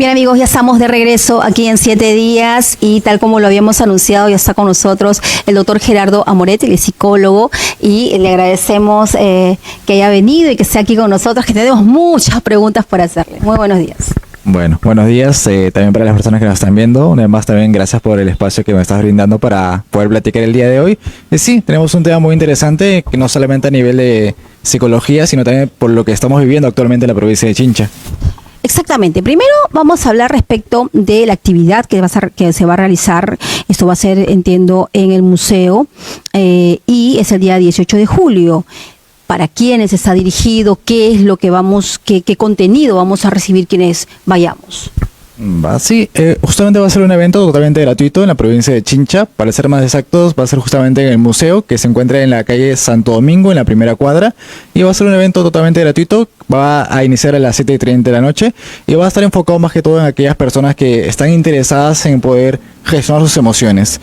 Bien amigos, ya estamos de regreso aquí en 7 días y tal como lo habíamos anunciado, ya está con nosotros el doctor Gerardo Amoret, el psicólogo, y le agradecemos que haya venido y que esté aquí con nosotros, que tenemos muchas preguntas por hacerle. Muy buenos días. Bueno, buenos días también para las personas que nos están viendo. Una vez más también gracias por el espacio que me estás brindando para poder platicar el día de hoy. Sí, tenemos un tema muy interesante, que no solamente a nivel de psicología, sino también por lo que estamos viviendo actualmente en la provincia de Chincha. Exactamente. Primero vamos a hablar respecto de la actividad que se va a realizar. Esto va a ser, entiendo, en el museo y es el día 18 de julio. ¿Para quiénes está dirigido? ¿Qué es lo que qué contenido vamos a recibir quienes vayamos? Sí, justamente va a ser un evento totalmente gratuito en la provincia de Chincha. Para ser más exactos, va a ser justamente en el museo que se encuentra en la calle Santo Domingo, en la primera cuadra. Y va a ser un evento totalmente gratuito. Va a iniciar a las 7:30 de la noche y va a estar enfocado más que todo en aquellas personas que están interesadas en poder gestionar sus emociones.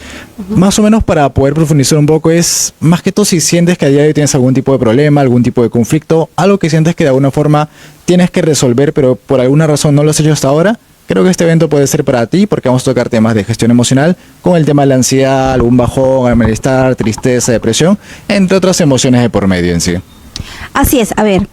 Más o menos para poder profundizar un poco es, más que todo si sientes que a día de hoy tienes algún tipo de problema, algún tipo de conflicto, algo que sientes que de alguna forma tienes que resolver, pero por alguna razón no lo has hecho hasta ahora. Creo que este evento puede ser para ti porque vamos a tocar temas de gestión emocional con el tema de la ansiedad, algún bajón, malestar, tristeza, depresión, entre otras emociones de por medio en sí. Así es, a ver,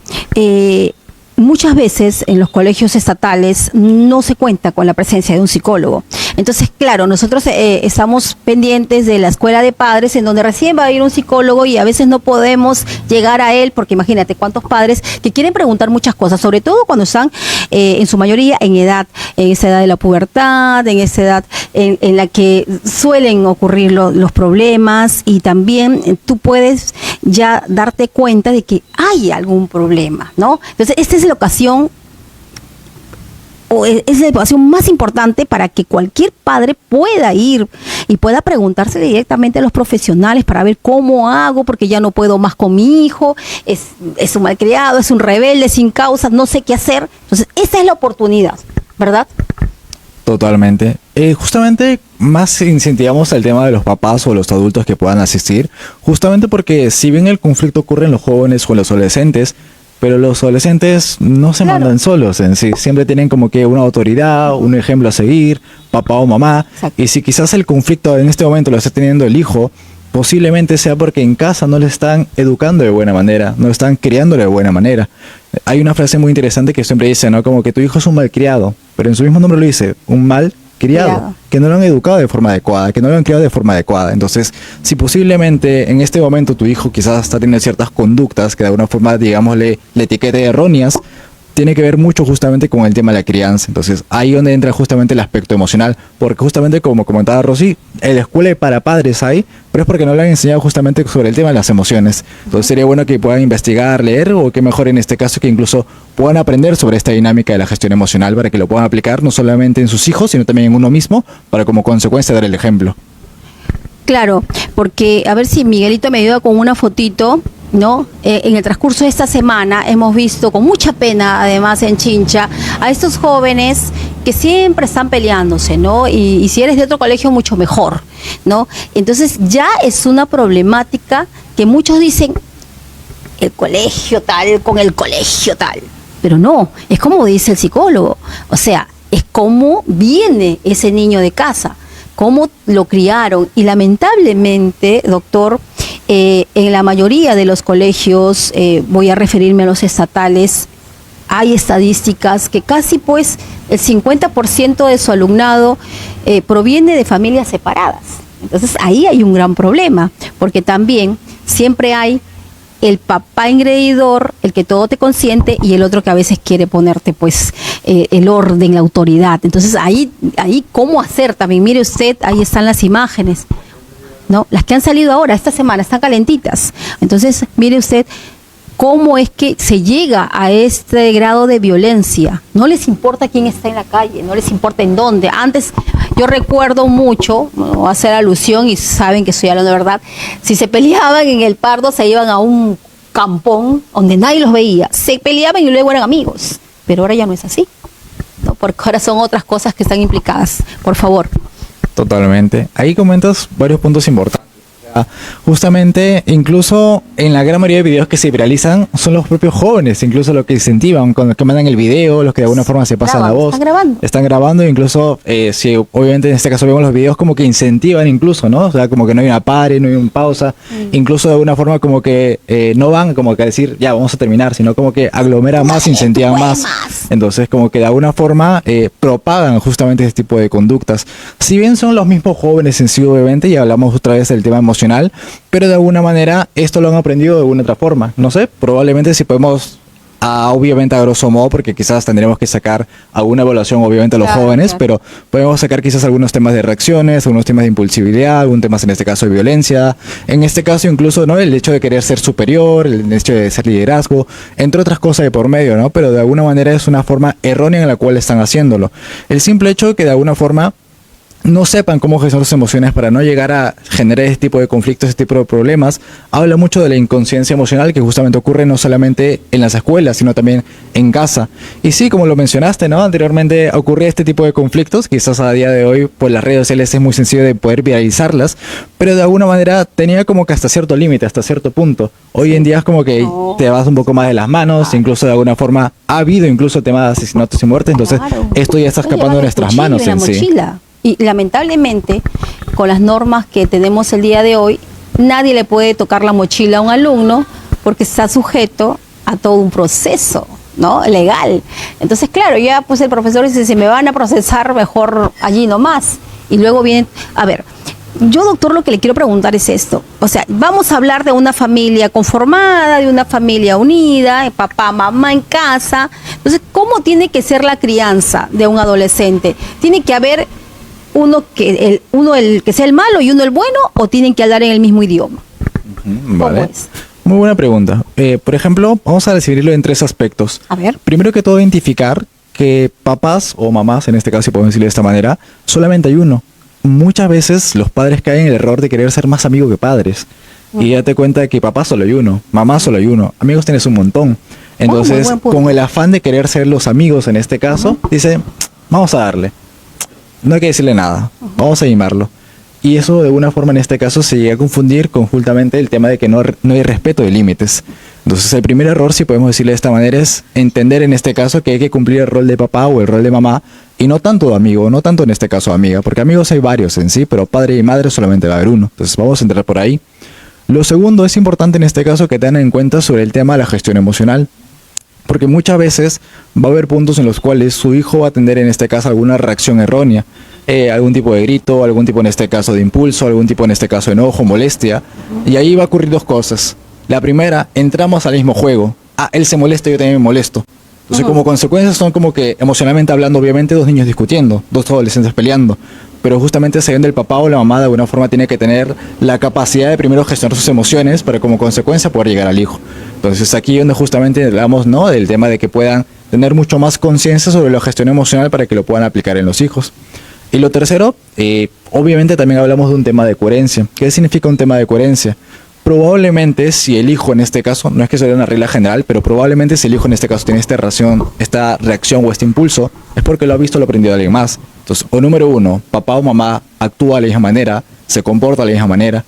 muchas veces en los colegios estatales no se cuenta con la presencia de un psicólogo. Entonces, claro, nosotros estamos pendientes de la escuela de padres en donde recién va a ir un psicólogo y a veces no podemos llegar a él porque imagínate cuántos padres que quieren preguntar muchas cosas, sobre todo cuando están en su mayoría en esa edad de la pubertad, en esa edad en la que suelen ocurrir los problemas y también tú puedes ya darte cuenta de que hay algún problema, ¿no? Entonces, esta es la ocasión es la ocasión más importante para que cualquier padre pueda ir y pueda preguntarse directamente a los profesionales para ver cómo hago, porque ya no puedo más con mi hijo, es un malcriado, es un rebelde sin causa, no sé qué hacer. Entonces, esa es la oportunidad, ¿verdad? Totalmente. Justamente más incentivamos el tema de los papás o los adultos que puedan asistir, justamente porque si bien el conflicto ocurre en los jóvenes o en los adolescentes, pero los adolescentes no se mandan solos en sí, siempre tienen como que una autoridad, un ejemplo a seguir, papá o mamá. Exacto. Y si quizás el conflicto en este momento lo está teniendo el hijo, posiblemente sea porque en casa no le están educando de buena manera, no le están criando de buena manera. Hay una frase muy interesante que siempre dice, ¿no? Como que tu hijo es un malcriado, pero en su mismo nombre lo dice, un mal criado, que no lo han educado de forma adecuada, que no lo han criado de forma adecuada. Entonces, si posiblemente en este momento tu hijo quizás está teniendo ciertas conductas que de alguna forma, digámosle, le etiquete erróneas, tiene que ver mucho justamente con el tema de la crianza. Entonces, ahí donde entra justamente el aspecto emocional, porque justamente como comentaba Rosy, en la escuela para padres hay, pero es porque no le han enseñado justamente sobre el tema de las emociones. Entonces, sería bueno que puedan investigar, leer, o que mejor en este caso que incluso puedan aprender sobre esta dinámica de la gestión emocional para que lo puedan aplicar no solamente en sus hijos, sino también en uno mismo, para como consecuencia dar el ejemplo. Claro, porque a ver si Miguelito me ayuda con una fotito, ¿no? En el transcurso de esta semana hemos visto con mucha pena, además en Chincha, a estos jóvenes que siempre están peleándose, ¿no? Y si eres de otro colegio, mucho mejor, ¿no? Entonces ya es una problemática que muchos dicen, el colegio tal con el colegio tal, pero no, es como dice el psicólogo, o sea, es cómo viene ese niño de casa, cómo lo criaron y lamentablemente, doctor, en la mayoría de los colegios, voy a referirme a los estatales, hay estadísticas que casi pues el 50% de su alumnado proviene de familias separadas. Entonces ahí hay un gran problema, porque también siempre hay el papá engreidor, el que todo te consiente, y el otro que a veces quiere ponerte pues el orden, la autoridad. Entonces ahí cómo hacer también, mire usted, ahí están las imágenes, ¿no? Las que han salido ahora, esta semana, están calentitas. Entonces, mire usted cómo es que se llega a este grado de violencia. No les importa quién está en la calle, no les importa en dónde. Antes, yo recuerdo mucho, no voy a hacer alusión y saben que estoy hablando de verdad, si se peleaban en el Pardo, se iban a un campón donde nadie los veía. Se peleaban y luego eran amigos. Pero ahora ya no es así, ¿no? Porque ahora son otras cosas que están implicadas. Por favor. Totalmente. Ahí comentas varios puntos importantes. O sea, Justamente, incluso en la gran mayoría de videos que se viralizan, son los propios jóvenes, incluso los que incentivan, con los que mandan el video, los que de alguna forma se pasan la voz. Están grabando, incluso, si obviamente en este caso vemos los videos como que incentivan incluso, ¿no? O sea, como que no hay una pare, no hay una pausa, incluso de alguna forma como que no van como que a decir, ya, vamos a terminar, sino como que aglomeran más, incentivan más. Entonces, como que de alguna forma propagan justamente este tipo de conductas. Si bien son los mismos jóvenes en sí, obviamente, y hablamos otra vez del tema emocional, pero de alguna manera esto lo han aprendido de alguna otra forma. No sé, probablemente si podemos, obviamente a grosso modo, porque quizás tendremos que sacar alguna evaluación obviamente a los jóvenes, pero podemos sacar quizás algunos temas de reacciones, algunos temas de impulsividad, algún temas en este caso de violencia, en este caso incluso, ¿no?, el hecho de querer ser superior, el hecho de ser liderazgo, entre otras cosas de por medio, ¿no? Pero de alguna manera es una forma errónea en la cual están haciéndolo. El simple hecho de que de alguna forma no sepan cómo gestionar sus emociones para no llegar a generar este tipo de conflictos, este tipo de problemas, habla mucho de la inconsciencia emocional que justamente ocurre no solamente en las escuelas, sino también en casa. Y sí, como lo mencionaste, ¿no?, anteriormente ocurría este tipo de conflictos, quizás a día de hoy, pues las redes sociales es muy sencillo de poder viralizarlas, pero de alguna manera tenía como que hasta cierto límite, hasta cierto punto. Hoy en día es como que te vas un poco más de las manos, incluso de alguna forma ha habido incluso temas de asesinatos y muertes, entonces esto ya está escapando de nuestras manos en sí. Y lamentablemente, con las normas que tenemos el día de hoy, nadie le puede tocar la mochila a un alumno porque está sujeto a todo un proceso, ¿no?, legal. Entonces, claro, ya pues el profesor dice, si me van a procesar, mejor allí nomás. Y luego viene, a ver, yo, doctor, lo que le quiero preguntar es esto. O sea, vamos a hablar de una familia conformada, de una familia unida, papá, mamá en casa. Entonces, ¿cómo tiene que ser la crianza de un adolescente? ¿Tiene que haber uno el que sea el malo y uno el bueno, o tienen que hablar en el mismo idioma? Vale. ¿Cómo es? Muy buena pregunta. Por ejemplo, vamos a decidirlo en 3 aspectos. A ver. Primero que todo, identificar que papás o mamás, en este caso, si podemos decirlo de esta manera, solamente hay uno. Muchas veces los padres caen en el error de querer ser más amigos que padres. Y date cuenta de que papá solo hay uno, mamá solo hay uno, amigos tienes un montón. Entonces, con el afán de querer ser los amigos en este caso, dice, vamos a darle. No hay que decirle nada, vamos a mimarlo. Y eso de alguna forma en este caso se llega a confundir conjuntamente el tema de que no hay respeto de límites. Entonces el primer error, si podemos decirle de esta manera, es entender en este caso que hay que cumplir el rol de papá o el rol de mamá y no tanto de amigo, no tanto en este caso amiga, porque amigos hay varios en sí, pero padre y madre solamente va a haber uno. Entonces vamos a entrar por ahí. Lo segundo, es importante en este caso que tengan en cuenta sobre el tema de la gestión emocional. Porque muchas veces va a haber puntos en los cuales su hijo va a tener en este caso alguna reacción errónea, algún tipo de grito, algún tipo en este caso de impulso, algún tipo en este caso de enojo, molestia, y ahí va a ocurrir 2 cosas. La primera, entramos al mismo juego. Él se molesta, yo también me molesto. Entonces, como consecuencia son como que emocionalmente hablando, obviamente 2 niños discutiendo, 2 adolescentes peleando, pero justamente sabiendo el papá o la mamá de alguna forma tiene que tener la capacidad de primero gestionar sus emociones para como consecuencia poder llegar al hijo. Entonces aquí donde justamente hablamos, ¿no?, del tema de que puedan tener mucho más conciencia sobre la gestión emocional para que lo puedan aplicar en los hijos. Y lo tercero, obviamente también hablamos de un tema de coherencia. ¿Qué significa un tema de coherencia? Probablemente si el hijo en este caso, no es que sea una regla general, pero probablemente si el hijo en este caso tiene esta reacción o este impulso, es porque lo ha visto o lo ha aprendido de alguien más. Entonces, o número 1, papá o mamá actúa de la misma manera, se comporta de la misma manera,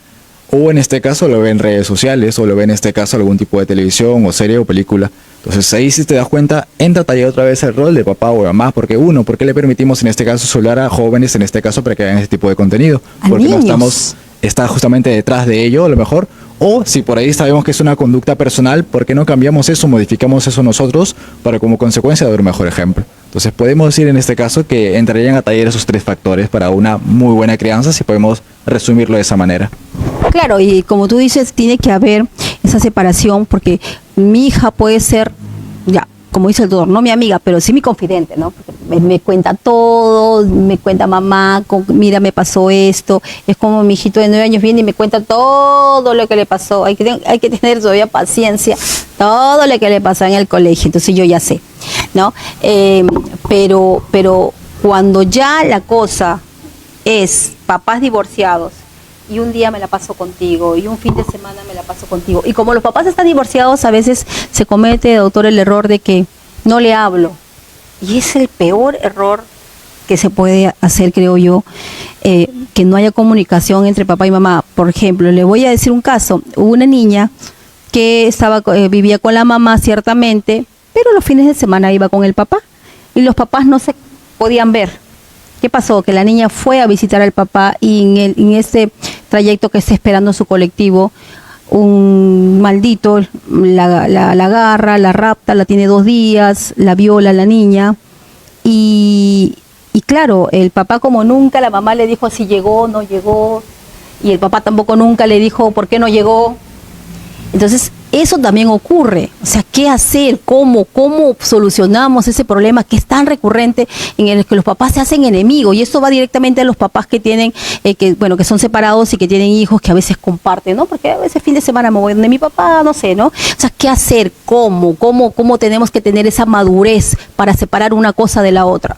o en este caso lo ve en redes sociales, o lo ve en este caso algún tipo de televisión, o serie, o película. Entonces ahí si te das cuenta, entra tallado otra vez el rol de papá o mamá, porque ¿por qué le permitimos en este caso celular a jóvenes en este caso para que hagan este tipo de contenido? Porque no está justamente detrás de ello a lo mejor, o si por ahí sabemos que es una conducta personal, ¿por qué no cambiamos eso, modificamos eso nosotros para como consecuencia dar un mejor ejemplo? Entonces podemos decir en este caso que entrarían a tallar esos 3 factores para una muy buena crianza, si podemos resumirlo de esa manera. Claro, y como tú dices, tiene que haber esa separación, porque mi hija puede ser, ya, como dice el doctor, no mi amiga, pero sí mi confidente, ¿no? Porque me cuenta todo, me cuenta mamá, mira, me pasó esto. Es como mi hijito de 9 años viene y me cuenta todo lo que le pasó. Hay que tener todavía paciencia, todo lo que le pasó en el colegio, entonces yo ya sé, ¿no? Pero cuando ya la cosa es papás divorciados, y un día me la paso contigo, y un fin de semana me la paso contigo. Y como los papás están divorciados, a veces se comete, doctor, el error de que no le hablo. Y es el peor error que se puede hacer, creo yo, que no haya comunicación entre papá y mamá. Por ejemplo, le voy a decir un caso. Hubo una niña que vivía con la mamá ciertamente, pero los fines de semana iba con el papá y los papás no se podían ver. ¿Qué pasó? Que la niña fue a visitar al papá y en ese trayecto que está esperando su colectivo, un maldito la agarra, la rapta, la tiene 2 días, la viola a la niña y claro, el papá como nunca, la mamá le dijo si llegó, no llegó, y el papá tampoco nunca le dijo por qué no llegó. Entonces, eso también ocurre. O sea, ¿qué hacer? ¿Cómo solucionamos ese problema que es tan recurrente en el que los papás se hacen enemigos? Y esto va directamente a los papás que tienen, que son separados y que tienen hijos que a veces comparten, ¿no? Porque a veces fin de semana me voy donde mi papá, no sé, ¿no? O sea, ¿qué hacer? ¿Cómo tenemos que tener esa madurez para separar una cosa de la otra?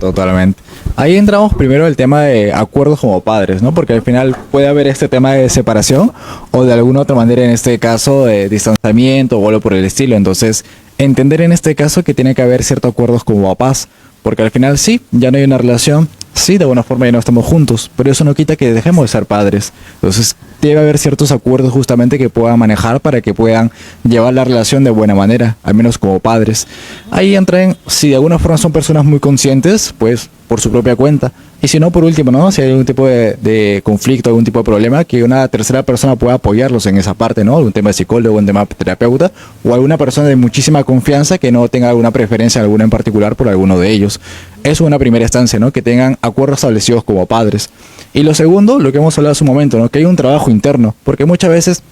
Totalmente. Ahí entramos primero el tema de acuerdos como padres, ¿no? Porque al final puede haber este tema de separación o de alguna otra manera, en este caso, de distanciamiento o algo por el estilo. Entonces, entender en este caso que tiene que haber ciertos acuerdos como papás, porque al final sí, ya no hay una relación, sí, de alguna forma ya no estamos juntos, pero eso no quita que dejemos de ser padres. Entonces, debe haber ciertos acuerdos justamente que puedan manejar para que puedan llevar la relación de buena manera, al menos como padres. Ahí entran, si de alguna forma son personas muy conscientes, pues por su propia cuenta. Y si no, por último, ¿no? Si hay algún tipo de conflicto, algún tipo de problema, que una tercera persona pueda apoyarlos en esa parte, ¿no? Un tema de psicólogo, un tema de terapeuta, o alguna persona de muchísima confianza que no tenga alguna preferencia alguna en particular por alguno de ellos. Eso es una primera instancia, ¿no? Que tengan acuerdos establecidos como padres. Y lo segundo, lo que hemos hablado hace un momento, ¿no? Que hay un trabajo interno, porque muchas veces,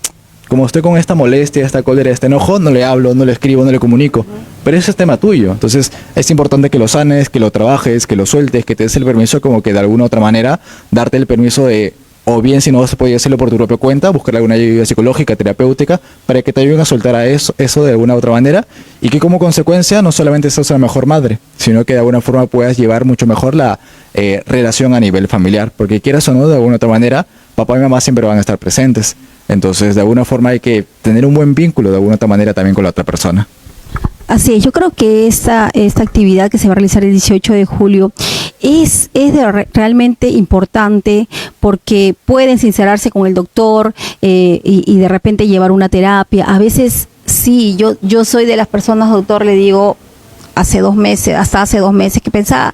como estoy con esta molestia, esta cólera, este enojo, no le hablo, no le escribo, no le comunico. Pero ese es tema tuyo. Entonces es importante que lo sanes, que lo trabajes, que lo sueltes, que te des el permiso, como que de alguna otra manera darte el permiso de, o bien si no se puede hacerlo por tu propia cuenta, buscar alguna ayuda psicológica, terapéutica, para que te ayuden a soltar a eso de alguna otra manera, y que como consecuencia no solamente seas una mejor madre, sino que de alguna forma puedas llevar mucho mejor la relación a nivel familiar, porque quieras o no, de alguna otra manera, papá y mamá siempre van a estar presentes. Entonces, de alguna forma hay que tener un buen vínculo de alguna otra manera también con la otra persona. Así es, yo creo que esta actividad que se va a realizar el 18 de julio es realmente importante porque pueden sincerarse con el doctor y de repente llevar una terapia. A veces, sí, yo soy de las personas, doctor, le digo, hasta hace 2 meses que pensaba,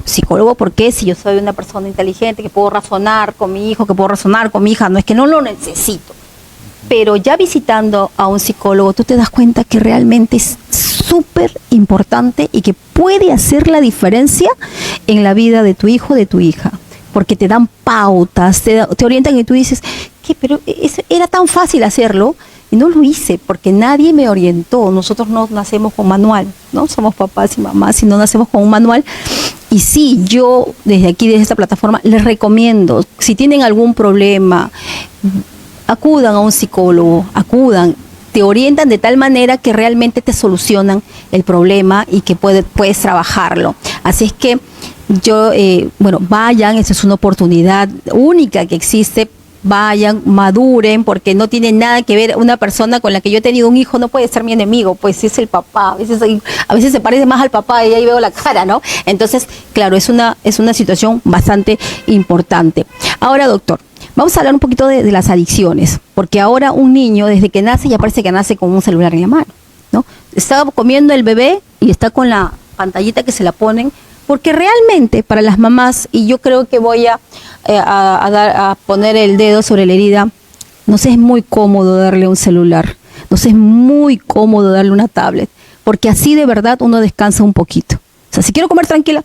psicólogo, ¿por qué? Si yo soy una persona inteligente, que puedo razonar con mi hijo, que puedo razonar con mi hija, no es que no lo necesito. Pero ya visitando a un psicólogo, tú te das cuenta que realmente es súper importante y que puede hacer la diferencia en la vida de tu hijo, de tu hija. Porque te dan pautas, te orientan y tú dices, ¿qué? Pero era tan fácil hacerlo. Y no lo hice porque nadie me orientó. Nosotros no nacemos con manual, ¿no? Somos papás y mamás y no nacemos con un manual. Y sí, yo desde aquí, desde esta plataforma, les recomiendo, si tienen algún problema, acudan a un psicólogo, te orientan de tal manera que realmente te solucionan el problema y que puedes trabajarlo. Así es que vayan, esa es una oportunidad única que existe. Vayan, maduren, porque no tiene nada que ver. Una persona con la que yo he tenido un hijo no puede ser mi enemigo, pues es el papá. A veces se parece más al papá y ahí veo la cara, ¿no? Entonces, claro, es una situación bastante importante. Ahora, doctor, vamos a hablar un poquito de las adicciones, porque ahora un niño, desde que nace, ya parece que nace con un celular en la mano, ¿no? Está comiendo el bebé y está con la pantallita que se la ponen, porque realmente para las mamás, y yo creo que voy a poner el dedo sobre la herida, nos es muy cómodo darle un celular, nos es muy cómodo darle una tablet, porque así de verdad uno descansa un poquito. O sea, si quiero comer tranquila,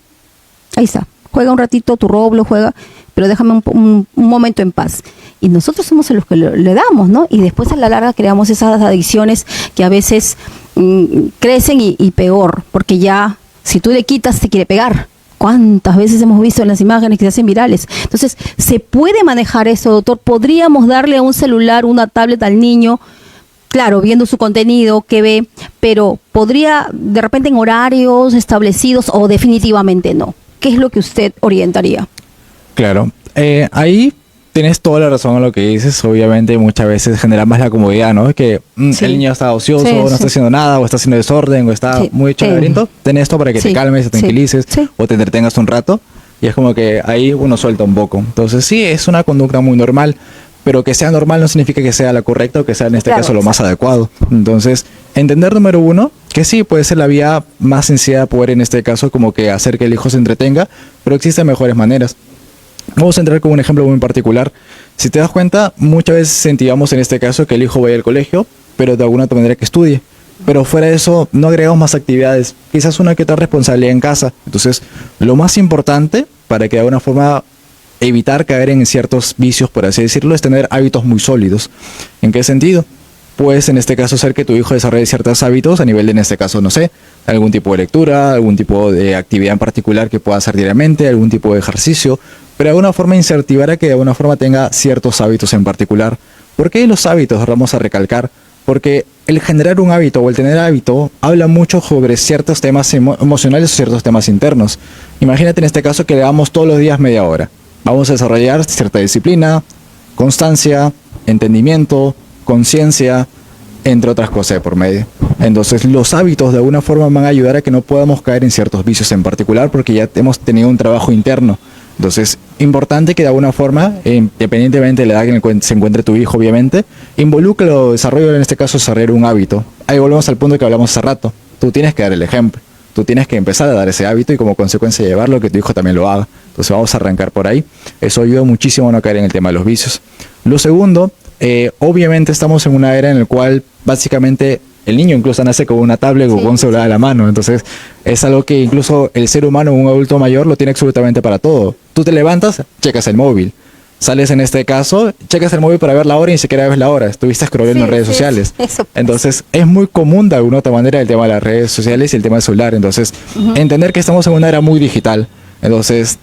ahí está, juega un ratito tu Roblox, juega, pero déjame un momento en paz. Y nosotros somos los que le damos, ¿no? Y después a la larga creamos esas adicciones que a veces crecen y peor, porque ya si tú le quitas te quiere pegar. ¿Cuántas veces hemos visto en las imágenes que se hacen virales? Entonces, ¿se puede manejar eso, doctor? ¿Podríamos darle un celular, una tablet al niño? Claro, viendo su contenido, que ve, pero ¿podría de repente en horarios establecidos o definitivamente no? ¿Qué es lo que usted orientaría? Claro, ahí tienes toda la razón en lo que dices. Obviamente muchas veces genera más la comodidad, ¿no? Que Sí. el niño está ocioso, Sí, no sí. está haciendo nada, o está haciendo desorden, o está Sí. muy hecho laberinto. Ten esto para que te Sí. calmes, te Sí. tranquilices, Sí. o te entretengas un rato. Y es como que ahí uno suelta un poco. Entonces sí, es una conducta muy normal, pero que sea normal no significa que sea la correcta o que sea en este caso lo más adecuado. Entonces, entender número uno, que sí, puede ser la vía más sencilla de poder en este caso como que hacer que el hijo se entretenga, pero existen mejores maneras. Vamos a entrar con un ejemplo muy particular. Si te das cuenta, muchas veces sentíamos en este caso que el hijo vaya al colegio, pero de alguna otra manera que estudie. Pero fuera de eso, no agregamos más actividades. Quizás una que otra responsabilidad en casa. Entonces, lo más importante para que de alguna forma evitar caer en ciertos vicios, por así decirlo, es tener hábitos muy sólidos. ¿En qué sentido? Pues en este caso hacer que tu hijo desarrolle ciertos hábitos a nivel de, en este caso, no sé, algún tipo de lectura, algún tipo de actividad en particular que pueda hacer diariamente, algún tipo de ejercicio, pero de alguna forma incentivar a que de alguna forma tenga ciertos hábitos en particular. ¿Por qué los hábitos? Vamos a recalcar. Porque el generar un hábito o el tener hábito habla mucho sobre ciertos temas emocionales o ciertos temas internos. Imagínate en este caso que le damos todos los días media hora. Vamos a desarrollar cierta disciplina, constancia, entendimiento, conciencia, entre otras cosas de por medio. Entonces los hábitos de alguna forma van a ayudar a que no podamos caer en ciertos vicios en particular porque ya hemos tenido un trabajo interno. Entonces, importante que de alguna forma, independientemente de la edad en la que se encuentre tu hijo, obviamente, involucre o desarrolle, en este caso, desarrollar un hábito. Ahí volvemos al punto que hablamos hace rato. Tú tienes que dar el ejemplo. Tú tienes que empezar a dar ese hábito y como consecuencia llevarlo, que tu hijo también lo haga. Entonces vamos a arrancar por ahí. Eso ayuda muchísimo a no caer en el tema de los vicios. Lo segundo, obviamente estamos en una era en la cual básicamente el niño incluso nace con una tablet o con un celular a la mano. Entonces es algo que incluso el ser humano, un adulto mayor, lo tiene absolutamente para todo. Tú te levantas, checas el móvil. Sales en este caso, checas el móvil para ver la hora y ni siquiera ves la hora. Estuviste scrollando en redes sociales. Eso. Entonces, es muy común de alguna otra manera el tema de las redes sociales y el tema del celular. Entonces, entender que estamos en una era muy digital. Entonces,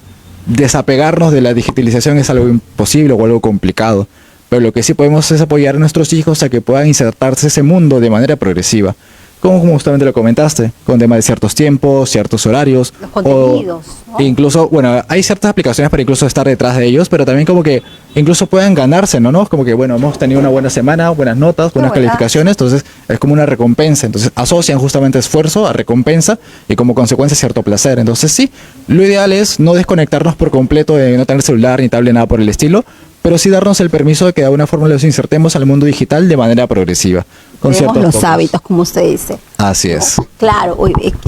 desapegarnos de la digitalización es algo imposible o algo complicado. Pero lo que sí podemos es apoyar a nuestros hijos a que puedan insertarse en ese mundo de manera progresiva. Como justamente lo comentaste, con tema de ciertos tiempos, ciertos horarios. Los contenidos, ¿no? Incluso, bueno, hay ciertas aplicaciones para incluso estar detrás de ellos, pero también como que incluso puedan ganarse, ¿no? Como que, bueno, hemos tenido una buena semana, buenas notas, buenas calificaciones, entonces es como una recompensa. Entonces asocian justamente esfuerzo a recompensa y como consecuencia cierto placer. Entonces sí, lo ideal es no desconectarnos por completo de no tener celular ni tablet, nada por el estilo, pero sí darnos el permiso de que de alguna forma los insertemos al mundo digital de manera progresiva. Con ciertos los hábitos, como usted dice. Así es. Claro,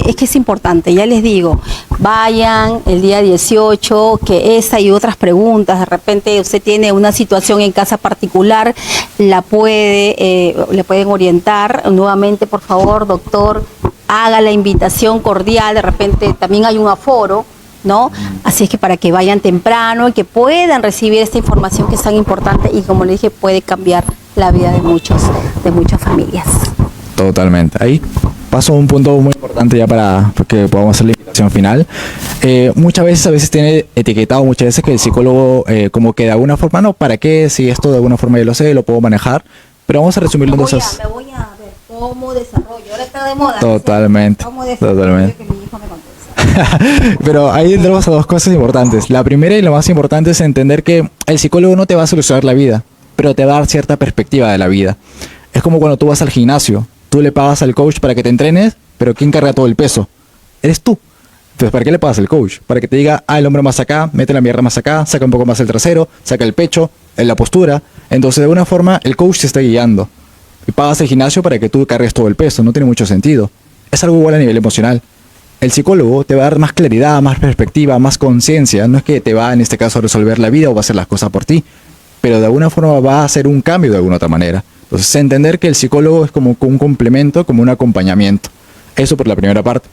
es que es importante, ya les digo, vayan el día 18, que esa y otras preguntas, de repente usted tiene una situación en casa particular, le pueden orientar. Nuevamente, por favor, doctor, haga la invitación cordial, de repente también hay un aforo, ¿no? Así es que para que vayan temprano y que puedan recibir esta información que es tan importante y, como le dije, puede cambiar la vida de muchas familias. Totalmente. Ahí paso a un punto muy importante ya para que podamos hacer la invitación final. Muchas veces tiene etiquetado muchas veces que el psicólogo como que de alguna forma, no, ¿para qué? Si esto de alguna forma yo lo sé, lo puedo manejar, pero vamos a resumirlo en dos. Me voy a ver cómo desarrollo, ahora está de moda. Totalmente. ¿Cómo desarrollo que mi hijo me conteste? Pero ahí entramos a dos cosas importantes. La primera y lo más importante es entender que el psicólogo no te va a solucionar la vida, pero te va a dar cierta perspectiva de la vida. Es como cuando tú vas al gimnasio, tú le pagas al coach para que te entrenes, pero ¿quién carga todo el peso? Eres tú. Entonces, ¿para qué le pagas al coach? Para que te diga, el hombro más acá, mete la pierna más acá, saca un poco más el trasero, saca el pecho, en la postura. Entonces, de alguna forma, el coach te está guiando. Y pagas el gimnasio para que tú cargues todo el peso. No tiene mucho sentido. Es algo igual a nivel emocional. El psicólogo te va a dar más claridad, más perspectiva, más conciencia. No es que te va, en este caso, a resolver la vida o va a hacer las cosas por ti, pero de alguna forma va a hacer un cambio de alguna otra manera. Entonces, entender que el psicólogo es como un complemento, como un acompañamiento. Eso por la primera parte.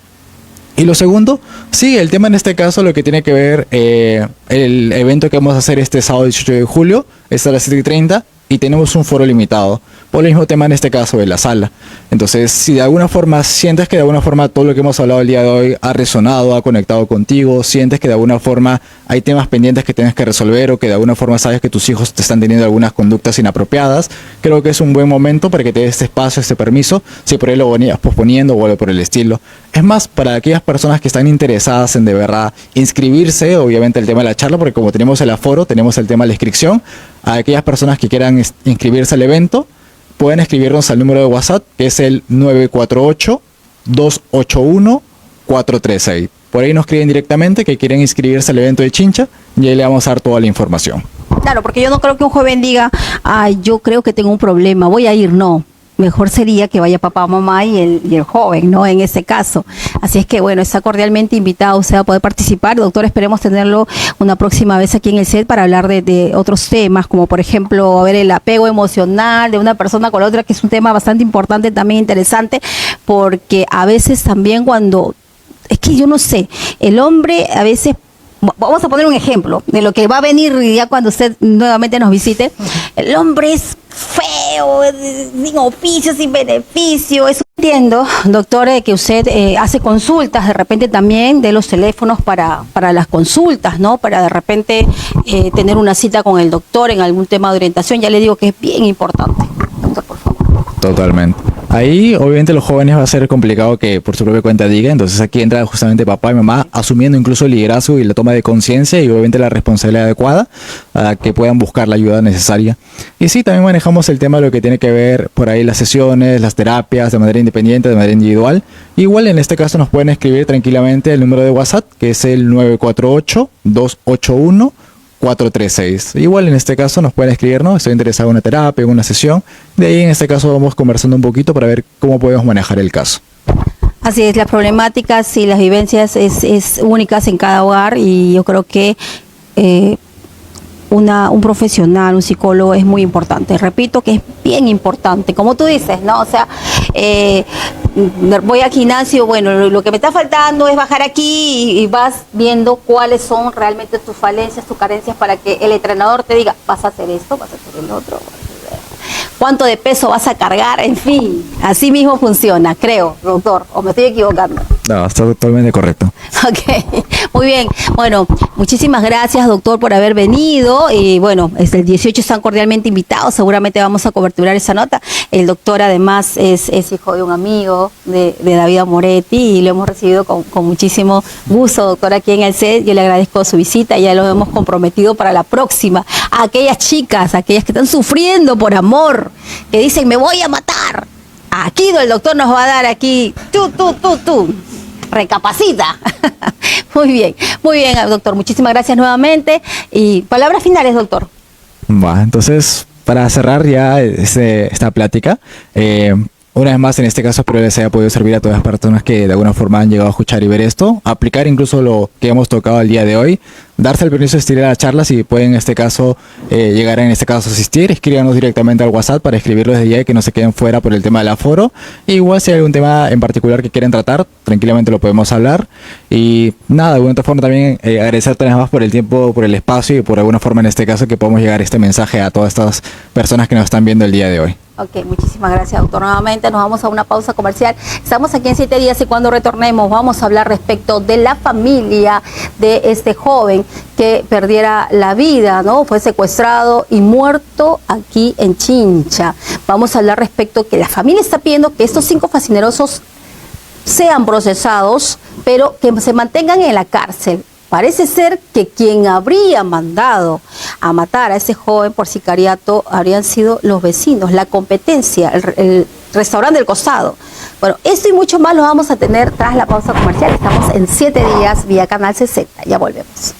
Y lo segundo, sí, el tema en este caso, lo que tiene que ver, el evento que vamos a hacer este sábado 18 de julio, es a las 7:30 y tenemos un foro limitado. Por el mismo tema en este caso de la sala. Entonces, si de alguna forma sientes que de alguna forma todo lo que hemos hablado el día de hoy ha resonado, ha conectado contigo, sientes que de alguna forma hay temas pendientes que tienes que resolver o que de alguna forma sabes que tus hijos te están teniendo algunas conductas inapropiadas, creo que es un buen momento para que te des este espacio, este permiso, si por ahí lo venías posponiendo o algo por el estilo. Es más, para aquellas personas que están interesadas en de verdad inscribirse, obviamente el tema de la charla, porque como tenemos el aforo, tenemos el tema de la inscripción, a aquellas personas que quieran inscribirse al evento, pueden escribirnos al número de WhatsApp, que es el 948-281-436. por ahí nos escriben directamente que quieren inscribirse al evento de Chincha y ahí le vamos a dar toda la información. Claro, porque yo no creo que un joven diga, ay, yo creo que tengo un problema, voy a ir, no. Mejor sería que vaya papá, mamá y el joven, ¿no? En ese caso. Así es que, bueno, está cordialmente invitado usted a poder participar. Doctor, esperemos tenerlo una próxima vez aquí en el set para hablar de otros temas, como por ejemplo, a ver, el apego emocional de una persona con la otra, que es un tema bastante importante, también interesante, porque a veces también cuando, es que yo no sé, el hombre a veces, vamos a poner un ejemplo de lo que va a venir ya cuando usted nuevamente nos visite. El hombre es feo, sin oficio, sin beneficio. Eso entiendo, doctor, que usted hace consultas de repente también de los teléfonos para las consultas, ¿no? Para de repente tener una cita con el doctor en algún tema de orientación. Ya le digo que es bien importante. Doctor, por favor. Totalmente. Ahí obviamente los jóvenes va a ser complicado que por su propia cuenta diga, entonces aquí entra justamente papá y mamá asumiendo incluso el liderazgo y la toma de conciencia y obviamente la responsabilidad adecuada a que puedan buscar la ayuda necesaria. Y sí, también manejamos el tema de lo que tiene que ver por ahí las sesiones, las terapias de manera independiente, de manera individual. Igual en este caso nos pueden escribir tranquilamente el número de WhatsApp, que es el 948-281-436. Igual en este caso nos pueden escribirnos, estoy interesado en una terapia, en una sesión. De ahí en este caso vamos conversando un poquito para ver cómo podemos manejar el caso. Así es, las problemáticas y las vivencias es únicas en cada hogar y yo creo que un profesional, un psicólogo es muy importante. Repito que es bien importante, como tú dices, ¿no? O sea, voy al gimnasio, bueno, lo que me está faltando es bajar aquí y vas viendo cuáles son realmente tus falencias, tus carencias para que el entrenador te diga, vas a hacer esto, vas a hacer el otro, cuánto de peso vas a cargar, en fin, así mismo funciona, creo, doctor, o me estoy equivocando. No, está totalmente correcto. Ok, muy bien. Bueno, muchísimas gracias, doctor, por haber venido. Y bueno, el 18 están cordialmente invitados. Seguramente vamos a coberturar esa nota. El doctor, además, es hijo de un amigo de David Moretti y lo hemos recibido con muchísimo gusto, doctor, aquí en el set. Yo le agradezco su visita. Ya lo hemos comprometido para la próxima. A aquellas chicas, aquellas que están sufriendo por amor, que dicen, me voy a matar. Aquí el doctor nos va a dar aquí, tú. Recapacita. Muy bien, doctor. Muchísimas gracias nuevamente. Y palabras finales, doctor. Va, entonces, para cerrar ya esta plática, una vez más, en este caso, espero les haya podido servir a todas las personas que de alguna forma han llegado a escuchar y ver esto, aplicar incluso lo que hemos tocado el día de hoy, darse el permiso de asistir a la charla, si pueden en este caso llegar a asistir, escríbanos directamente al WhatsApp para escribirlo desde ya y que no se queden fuera por el tema del aforo. Igual si hay algún tema en particular que quieren tratar, tranquilamente lo podemos hablar. Y nada, de alguna otra forma también agradecerte nada más por el tiempo, por el espacio y por alguna forma en este caso que podamos llegar este mensaje a todas estas personas que nos están viendo el día de hoy. Ok, muchísimas gracias, doctor. Nuevamente nos vamos a una pausa comercial. Estamos aquí en 7 días y cuando retornemos vamos a hablar respecto de la familia de este joven que perdiera la vida, ¿no? Fue secuestrado y muerto aquí en Chincha. Vamos a hablar respecto que la familia está pidiendo que estos 5 fascinerosos sean procesados, pero que se mantengan en la cárcel. Parece ser que quien habría mandado a matar a ese joven por sicariato habrían sido los vecinos, la competencia, el restaurante del costado. Bueno, esto y mucho más lo vamos a tener tras la pausa comercial. Estamos en 7 días vía Canal 60. Ya volvemos.